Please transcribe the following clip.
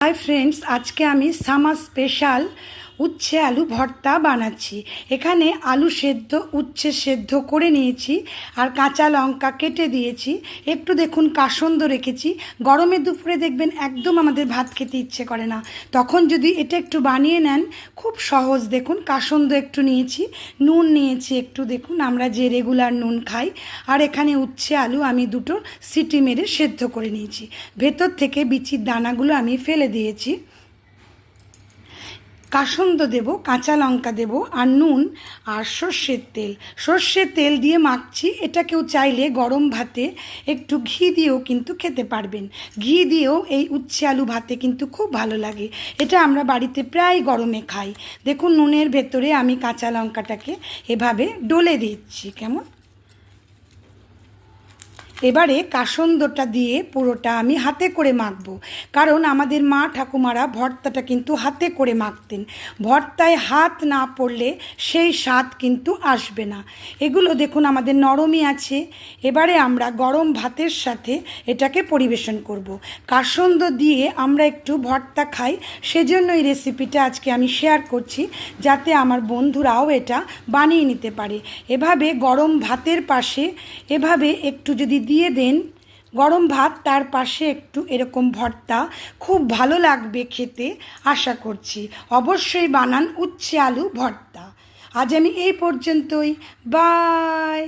Hi friends, আজকে আমি summer special উচ্ছে আলু ভর্তা বানাচ্ছি। এখানে আলু সেদ্ধ উচ্ছে সেদ্ধ করে নিয়েছি আর কাঁচা লঙ্কা কেটে দিয়েছি। একটু দেখুন কাসন্দ রেখেছি। গরমের দুপুরে দেখবেন একদম আমাদের ভাত খেতে ইচ্ছে করে না, তখন যদি এটা একটু বানিয়ে নেন খুব সহজ। দেখুন কাসন্দ একটু নিয়েছি, নুন নিয়েছি একটু, দেখুন আমরা যে রেগুলার নুন খাই। আর এখানে উচ্ছে আলু আমি দুটো সিটি মেরে সেদ্ধ করে নিয়েছি। ভেতর থেকে বিচির দানাগুলো আমি ফেলে দিয়েছি। কাসন্দ দেব, কাঁচা লঙ্কা দেব আর নুন আর সর্ষের তেল দিয়ে মাখছি। এটা কেউ চাইলে গরম ভাতে একটু ঘি দিয়েও কিন্তু খেতে পারবেন। ঘি দিয়েও এই উচ্ছে আলু ভাতে কিন্তু খুব ভালো লাগে। এটা আমরা বাড়িতে প্রায় গরমে খাই। দেখুন নুনের ভেতরে আমি কাঁচা লঙ্কাটাকে এভাবে ডলে দিচ্ছি। কেমন এবারে কাসন্দটা দিয়ে পুরোটা আমি হাতে করে মাখবো, কারণ আমাদের মা ঠাকুমারা ভর্তাটা কিন্তু হাতে করে মাখতেন। ভর্তায় হাত না পড়লে সেই স্বাদ কিন্তু আসবে না। এগুলো দেখুন আমাদের নরমই আছে। এবারে আমরা গরম ভাতের সাথে এটাকে পরিবেশন করব। কাসন্দ দিয়ে আমরা একটু ভর্তা খাই, সেজন্য এই রেসিপিটা আজকে আমি শেয়ার করছি, যাতে আমার বন্ধুরাও এটা বানিয়ে নিতে পারে। এভাবে গরম ভাতের পাশে এভাবে একটু যদি দিয়ে দেন, গরম ভাত তার পাশে একটু এরকম ভর্তা, খুব ভালো লাগবে খেতে আশা করছি। অবশ্যই বানান উচ্ছে আলু ভর্তা। আজ আমি এই পর্যন্তই। বাই।